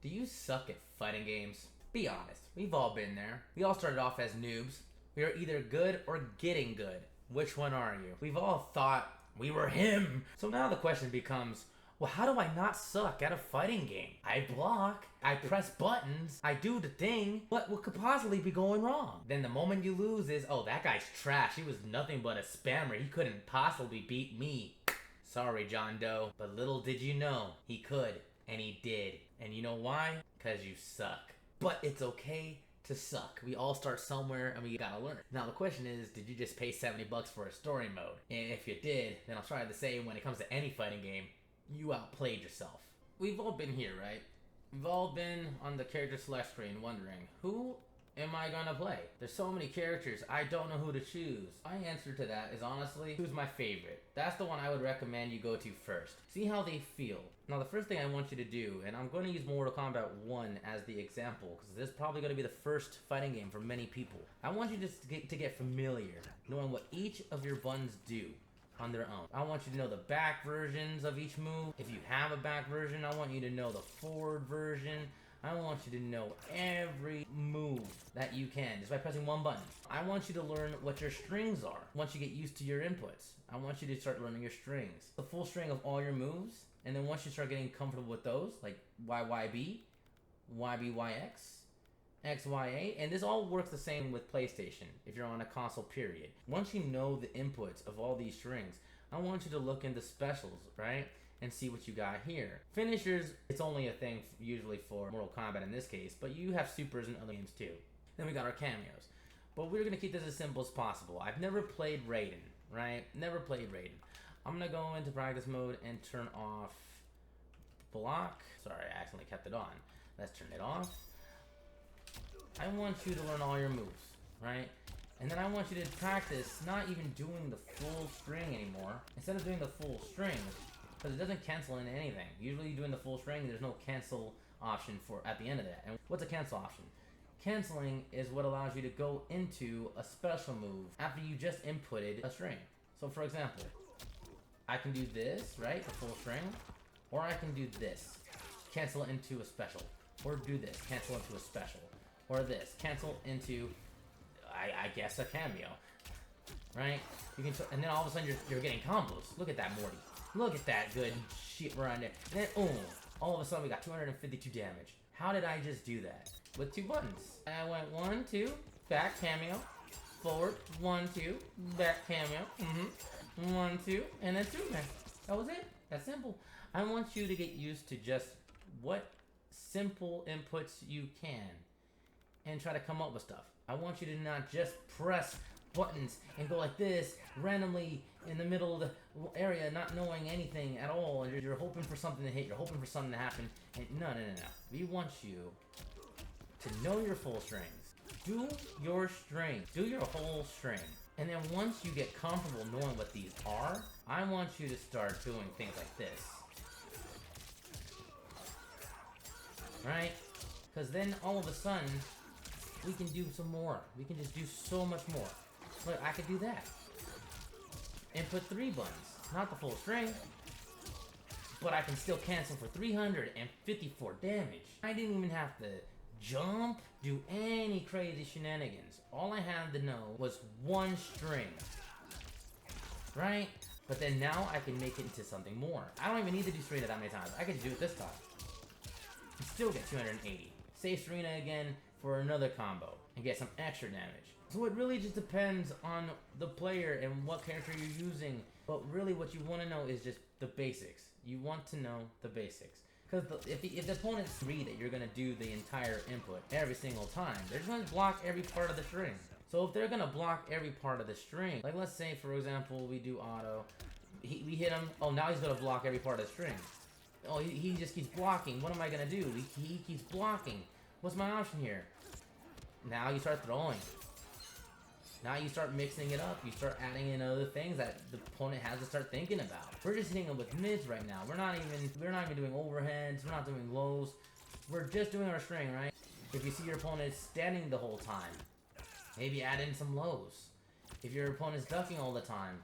Do you suck at fighting games? Be honest, we've all been there. We all started off as noobs. We are either good or getting good. Which one are you? We've all thought we were him. So now the question becomes, well, how do I not suck at a fighting game? I block, I press buttons, I do the thing. What could possibly be going wrong? Then the moment you lose is, oh, that guy's trash. He was nothing but a spammer. He couldn't possibly beat me. Sorry, John Doe, but little did you know, he could, and he did. And you know why? Because you suck. But it's okay to suck. We all start somewhere and we gotta learn. Now the question is, did you just pay $70 for a story mode? And if you did, then I'm sorry to say, when it comes to any fighting game, you outplayed yourself. We've all been here, right? We've all been on the character select screen wondering, who am I gonna play? There's so many characters, I don't know who to choose. My answer to that is honestly, who's my favorite? That's the one I would recommend you go to first. See how they feel. Now the first thing I want you to do, and I'm going to use Mortal Kombat 1 as the example, because this is probably going to be the first fighting game for many people. I want you just to get familiar, knowing what each of your buttons do on their own. I want you to know the back versions of each move. If you have a back version, I want you to know the forward version. I want you to know every move that you can just by pressing one button. I want you to learn what your strings are. Once you get used to your inputs, I want you to start learning your strings. The full string of all your moves, and then once you start getting comfortable with those, like YYB, YBYX, XYA, and this all works the same with PlayStation if you're on a console, period. Once you know the inputs of all these strings, I want you to look into specials, right? And see what you got here. Finishers, it's only a thing usually for Mortal Kombat in this case, but you have supers in other games too. Then we got our cameos. But we're gonna keep this as simple as possible. I've never played Raiden, right? Never played Raiden. I'm gonna go into practice mode and turn off block. Sorry, I accidentally kept it on. Let's turn it off. I want you to learn all your moves, right? And then I want you to practice not even doing the full string anymore. Instead of doing the full string, because it doesn't cancel into anything. Usually doing the full string, there's no cancel option for at the end of that. And what's a cancel option? Canceling is what allows you to go into a special move after you just inputted a string. So for example, I can do this, right? The full string. Or I can do this. Cancel into a special. Or do this. Cancel into a special. Or this. Cancel into, I guess, a cameo. Right? You can, and then all of a sudden you're getting combos. Look at that, Morty. Look at that good shit right there. And then, all of a sudden we got 252 damage. How did I just do that? With two buttons. I went 1, 2, back cameo, forward, 1, 2, back cameo, 1, 2, and then 2 there. That was it. That's simple. I want you to get used to just what simple inputs you can and try to come up with stuff. I want you to not just press buttons and go like this randomly in the middle of the area, not knowing anything at all, and you're hoping for something to hit, you're hoping for something to happen, and no. We want you to know your full strings. Do your string. Do your whole string. And then once you get comfortable knowing what these are, I want you to start doing things like this. Right? Because then all of a sudden, we can do some more. We can just do so much more. Look, I could do that. Input 3 buttons. Not the full string. But I can still cancel for 354 damage. I didn't even have to jump, do any crazy shenanigans. All I had to know was one string. Right? But then now I can make it into something more. I don't even need to do Serena that many times. I can do it this time. And still get 280. Save Serena again for another combo. And get some extra damage. So it really just depends on the player and what character you're using. But really what you want to know is just the basics. You want to know the basics. Because if the opponents agree that you're going to do the entire input every single time, they're going to block every part of the string. So if they're going to block every part of the string, like let's say for example we do auto, we hit him, oh now he's going to block every part of the string. Oh he just keeps blocking, what am I going to do? He keeps blocking. What's my option here? Now you start throwing. Now you start mixing it up. You start adding in other things that the opponent has to start thinking about. We're just hitting them with mids right now. We're not even doing overheads. We're not doing lows. We're just doing our string, right? If you see your opponent standing the whole time, maybe add in some lows. If your opponent's ducking all the time,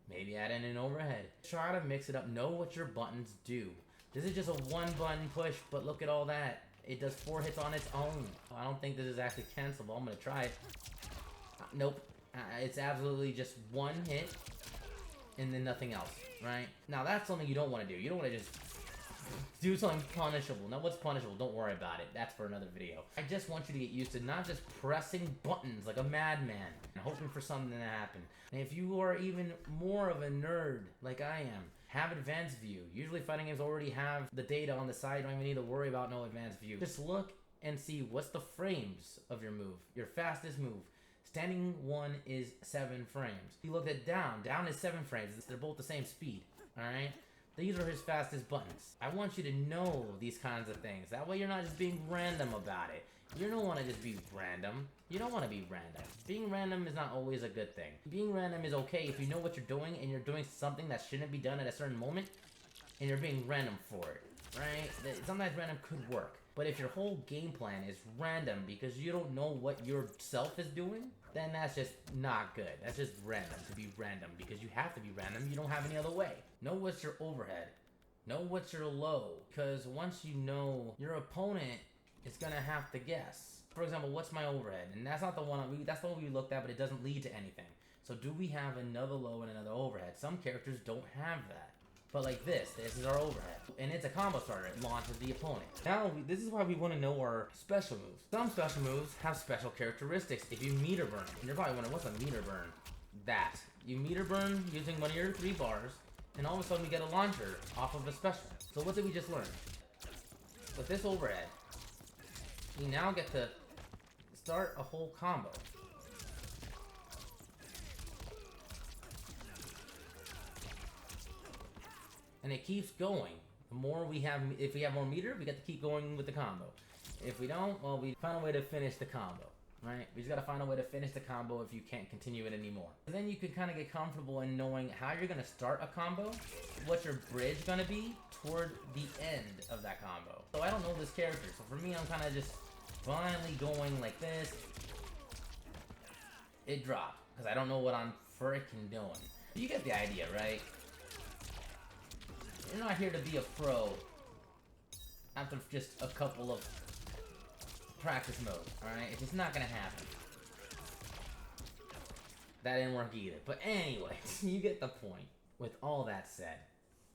maybe add in an overhead. Try to mix it up. Know what your buttons do. This is just a one button push, but look at all that. It does 4 hits on its own. I don't think this is actually cancelable. I'm gonna try it. Nope. It's absolutely just 1 hit and then nothing else, right? Now that's something you don't want to do. You don't want to just do something punishable. Now what's punishable? Don't worry about it. That's for another video. I just want you to get used to not just pressing buttons like a madman and hoping for something to happen. And if you are even more of a nerd like I am, have advanced view. Usually fighting games already have the data on the side. You don't even need to worry about no advanced view. Just look and see what's the frames of your move, your fastest move. Standing 1 is 7 frames. You look at down. Down is 7 frames. They're both the same speed, alright? These are his fastest buttons. I want you to know these kinds of things. That way you're not just being random about it. You don't want to just be random. You don't want to be random. Being random is not always a good thing. Being random is okay if you know what you're doing and you're doing something that shouldn't be done at a certain moment and you're being random for it, right? Sometimes random could work. But if your whole game plan is random because you don't know what yourself is doing, then that's just not good. That's just random to be random because you have to be random. You don't have any other way. Know what's your overhead. Know what's your low. Because once you know, your opponent is gonna have to guess. For example, what's my overhead? And that's not the one that's the one we looked at, but it doesn't lead to anything. So do we have another low and another overhead? Some characters don't have that. But like this is our overhead. And it's a combo starter. It launches the opponent. Now, this is why we want to know our special moves. Some special moves have special characteristics. If you meter burn, and you're probably wondering, what's a meter burn? That. You meter burn using one of your 3 bars, and all of a sudden we get a launcher off of a special. So what did we just learn? With this overhead, we now get to start a whole combo. And it keeps going. The more we have, if we have more meter, we get to keep going with the combo. If we don't, well, we find a way to finish the combo, right? We just gotta find a way to finish the combo if you can't continue it anymore. And then you can kind of get comfortable in knowing how you're gonna start a combo, what's your bridge gonna be toward the end of that combo. So I don't know this character, so for me, I'm kind of just blindly going like this. It dropped, because I don't know what I'm freaking doing. You get the idea, right? You're not here to be a pro after just a couple of practice modes, alright? It's just not gonna happen. That didn't work either. But anyway, you get the point. With all that said,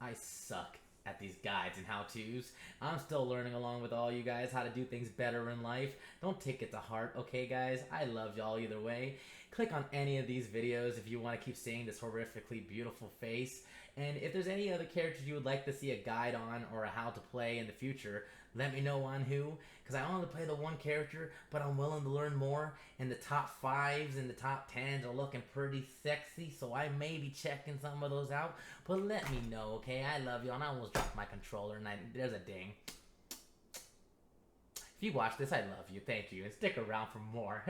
I suck at these guides and how-tos. I'm still learning along with all you guys how to do things better in life. Don't take it to heart, okay guys? I love y'all either way. Click on any of these videos if you want to keep seeing this horrifically beautiful face. And if there's any other characters you would like to see a guide on or a how to play in the future, let me know on who. Because I only play the one character, but I'm willing to learn more. And the top 5s and the top 10s are looking pretty sexy, so I may be checking some of those out. But let me know, okay? I love you, and I almost dropped my controller, and there's a ding. If you watch this, I love you. Thank you. And stick around for more.